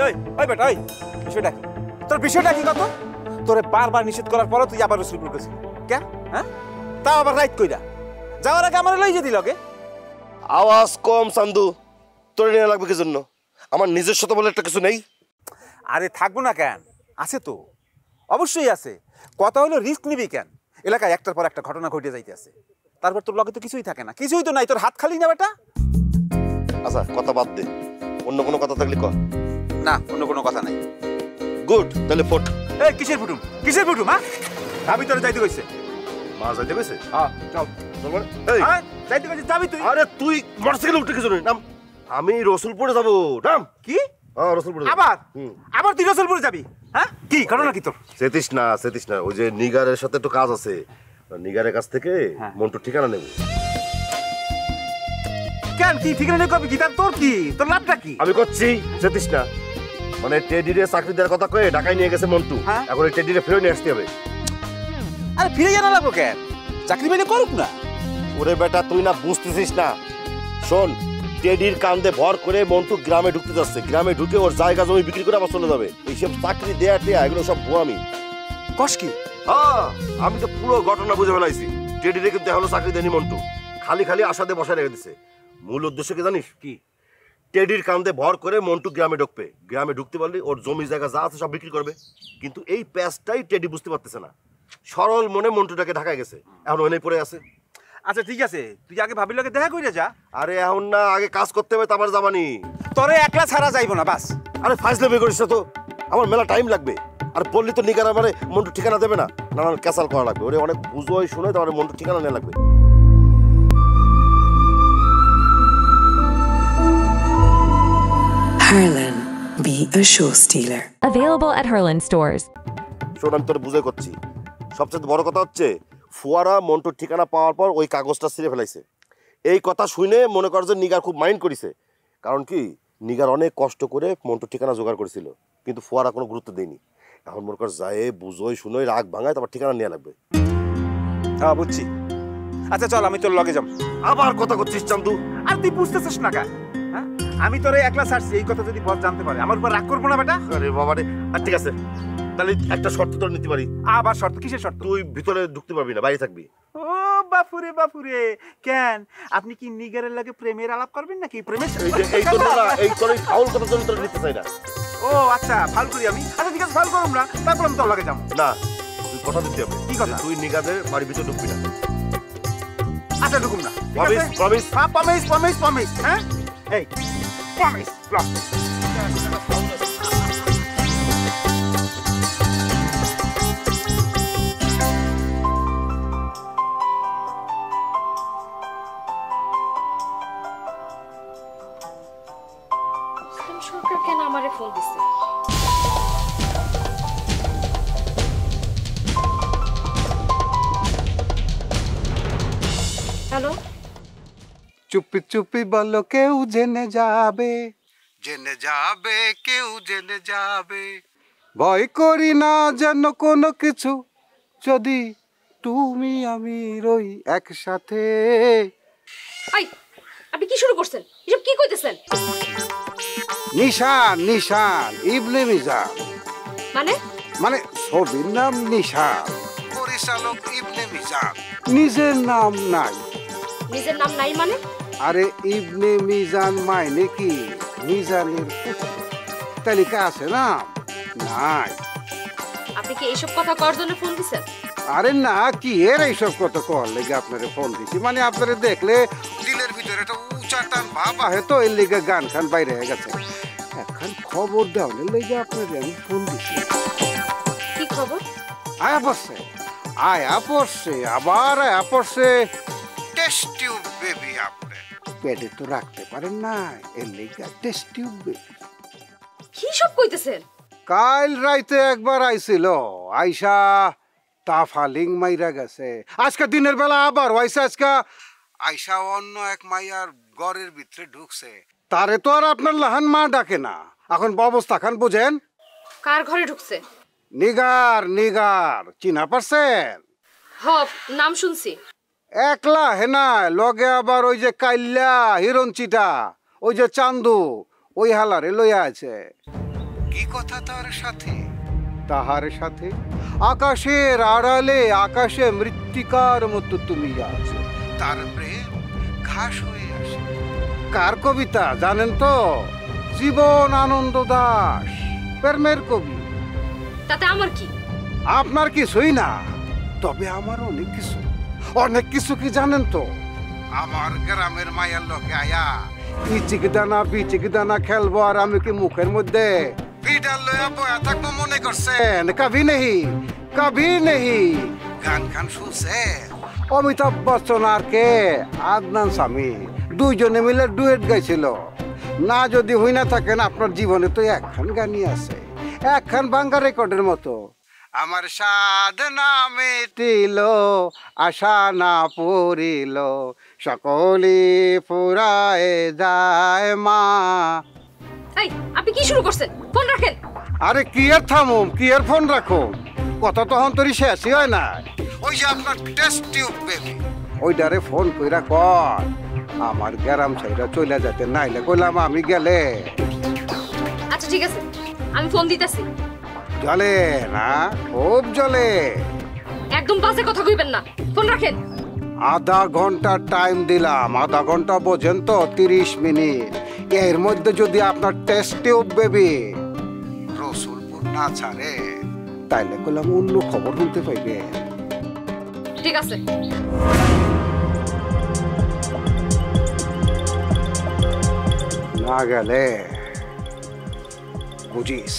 ওই ওই বেটা ওই বিষয়টা কি তোর বিষয়টা কি কত তোরে বারবার নিষেধ করার পরে তুই আবার রসুলপুর গেছিস কেন হ্যাঁ তাও আবার রাইট কইরা যাওয়ার আগে আমার লই যেতি লগে আওয়াজ কম চান্দু তোর নিয়ে লাগবে কি জন্য আমার নিজস্ব তো বলে একটা কিছু নেই আরে থাকবো না কেন আছে তো অবশ্যই আছে কথা হলো রিস্ক নিবি কেন এলাকায় একটার পর একটা ঘটনা ঘটে যাইতে আছে তারপর তোর লগে তো কিছুই থাকে না কিছুই তো নাই তোর হাত খালি না বেটা আচ্ছা কথা বাদ দে অন্য কোনো কথা থাকলে কর না অন্য কোনো কথা নাই গুড তাহলে ফোট এই কিসের ফুটুম হ্যাঁ ভাবি তোরে যাইতে কইছে মা যাইতে গেছে হ্যাঁ চল এই হ্যাঁ যাইতে কইছে যাবি তুই আরে তুই মোটরসাইকেল উঠে কিছু নাম আমি রসুলপুরে যাবো নাম কি হ্যাঁ রসুলপুরে আবার তুই রসুলপুরে যাবি হ্যাঁ কি ঘটনা কি তোর সেতিস না ওই যে নিগারের সাথে একটু কাজ আছে নিগারের কাছ থেকে মন্টুর ঠিকানা নেব কেন কি ঠিকানা নেই কবি কি তোর কি তোর লাভটা কি আমি করছি সেতিস না মানে টেডিরে চাকরি দেওয়ার কথা কয়ে ঢাকায় নিয়ে গেছে মন্টু এখন এই টেডিরে ফেরত নিয়ে আসতে হবে আরে ফিরে জানা লাগবো কেন চাকরি বাইরে করুক না ওরে বেটা তুই না বুঝতেছিস না শোন টেডির কান্দে ভর করে মন্টু গ্রামে ঢুকতে যাচ্ছে গ্রামে ঢুকে ওর জায়গা জমি বিক্রি করে আবার চলে যাবে এইসব চাকরি দেয়া টেয়া এগুলো সব ভুয়ামি কস কি হ্যাঁ আমি তো পুরো ঘটনা বুঝে ফেলাইছি টেডিরে কিন্তু এখনো চাকরি দেয়নি মন্টু খালি আশা দিয়ে বসায় রেখে দিছে মূল উদ্দেশ্য কি জানিস কি টেডির কান্দে ভর করে মন্টু গ্রামে ঢুকবে গ্রামে ঢুকতে পারলে ওর জমি জায়গা যা আছে সব বিক্রি করবে কিন্তু এই প্যাচটাই টেডি বুঝতে পারতেছে না সরল মনে মন্টুটাকে ঢাকায় গেছে এখন ওখানেই পড়ে আছে আচ্ছা ঠিক আছে তুই আগে ভাবির লগে দেখা কইরা যা আরে এখন না আগে কাজ করতে হবে তারপর যাবানি তোরে একলা ছাড়া যাইবো না বাস আরে ফাইজলামি করিস তো আমার মেলা টাইম লাগবে আর বললি তো নিগার মানে মন্টু ঠিকানা দেবে না নানান ক্যাসাল করা লাগবে ওরে অনেক বুঝোই শুনে তারপরে মন্টু ঠিকানা নেওয়া লাগবে Harlan, be a show stealer. Available at Harlan stores. শোন আমি তোর বুঝে করছি সবচেয়ে বড় কথা হচ্ছে ফুয়ারা মন্টুর ঠিকানা পাওয়ার পর ওই কাগজটা ছিঁড়ে ফেলাইছে এই কথা শুনে মনে কর যে নিগার খুব মাইন্ড করেছে কারণ কি নিগার অনেক কষ্ট করে মন্টুর ঠিকানা জোগাড় করেছিল কিন্তু ফুয়ারা কোনো গুরুত্ব দেয়নি এখন মনে কর যায় বুঝোই শুনোই রাগ ভাঙায় তারপর ঠিকানা নেওয়া লাগবে হ্যাঁ বুঝছি আচ্ছা চল আমি তোর লগে যাব আবার কথা করছিস চান্দু আর তুই বুঝতেছিস না কেন হ্যাঁ আমি তোরে একলা ছাড়ছি এই কথা যদি বস জানতে পারে আমার উপর রাগ করবো না বেটা আরে বাবা রে আর ঠিক আছে তাহলে একটা শর্ত তোর নিতে পারি আবার শর্ত কিসের শর্ত তুই ভিতরে ঢুকতে পারবি না বাইরে থাকবি ও বাপুরে কেন আপনি কি নিগারের লাগে প্রেমের আলাপ করবেন নাকি প্রেমের এই তো না এই তোর এই ফাউল কথা জন্য তোর নিতে চাই না ও আচ্ছা ফাল করি আমি আচ্ছা ঠিক আছে ফাল করুম না তারপর আমি তোর লাগে যাবো না তুই কথা দিতে হবে কি কথা তুই নিগাদের বাড়ির ভিতরে ঢুকবি না আচ্ছা ঢুকুম না প্রমিস হ্যাঁ এই প্রমিস সরকার কেন আমারে ফোন দিছে হ্যালো চুপি চুপি বলো কেউ জেনে যাবে কেউ জেনে যাবে ভয় করি না যেন কোনো কিছু যদি তুমি আমি রই একসাথে আই আপনি কি শুরু করছেন এসব কি কইতেছেন নিশান ইবনে মিজান মানে ছবির নাম নিশান পরিচালক ইবনে মিজান নিজের নাম নাই মানে আরে ইবনে মিজান মানে কি মিজানের তালিকা আছে না নাই আপনি কি এইসব কথা করার জন্য ফোন দিছেন আরে না কি এর এইসব কথা কর লেগে আপনারে ফোন দিছি মানে আপনারে দেখলে দিলের ভিতরে একটা উঁচা টান ভাব আহে তো এর লেগে গান খান বাইরে হয়ে গেছে এখন খবর দেওয়ার লেগে আপনারে আমি ফোন দিছি কি খবর আয়া পড়ছে টেস্ট টিউব বেবি আপনি পেটে তো রাখতে পারেন না এর লেগে টেস্ট টিউব বেবি কি সব কইতেছেন কাল রাইতে একবার আইছিল আইসা তাফালিং মাইরা গেছে আজকে দিনের বেলা আবার হইছে আইসা অন্য এক মাইয়ার ঘরের ভিতরে ঢুকছে তারে তো আর আপনার লাহান মা ডাকে না এখন অবস্থা খান বুঝেন কার ঘরে ঢুকছে নিগার চিনা পারছেন হপ নাম শুনছি একলা হেনা লগে আবার ওই যে কাইল্লা হিরণ চিটা ওই যে চান্দু ওই হালারে লইয়া আছে কি কথা তার সাথে? তাহার সাথে আকাশের আড়ালে আকাশে মৃত্তিকার মতো তুমি আছো, তার প্রেম ঘাস হয়ে আসে। কার কবিতা জানেন তো? জীবন আনন্দ দাস, প্রেমের কবি। তাতে আমার কি? আপনার কিছুই না, তবে আমার অনেক কিছু। অনেক কিছু কি জানেন তো? আমার গ্রামের মায়ের লোকে আয়া ইচিকিদানা বিচিকিদানা খেলবো আর আমি কি মুখের মধ্যে ফিডার লয়া বয়া থাকবো মনে করছেন? কবি নেহি, কবি নেহি। গান গান শুনছে অমিতাভ বচ্চন আর কে আদনান স্বামী দুইজনে মিলে ডুয়েট গাইছিল। না যদি হই না থাকেন, আপনার জীবনে তো একখান গানই আছে, একখান বাঙ্গা রেকর্ডের মতো। আমার সাধনা মেটিল, আশা না পড়িল, সকলে ফুরায় যায় মা। এই আপনি কি শুরু করছেন? ফোন রাখেন। আরে কি আর থামুম, কি আর ফোন রাখো, কথা তখন তোরই শেষই হয় না। ওই যে আপনার টেস্ট টিউব বেবি, ওইটারে ফোন কইরা কর আমার গ্যারাম ছাইরা চলে যেতে, নাইলে কইলাম আমি গেলে। আচ্ছা ঠিক আছে, আমি ফোন দিতেছি। জলে না, খুব জলে। একদম বাজে কথা কইবেন না, ফোন রাখেন। আধা ঘন্টা টাইম দিলাম, আধা ঘন্টা বোঝেন তো 30 মিনিট। এর মধ্যে যদি আপনার টেস্ট টিউব বেবি রসুলপুর না ছাড়ে, তাইলে কইলাম অন্য খবর শুনতে পাইবে। ঠিক আছে। না গেলে বুঝিস।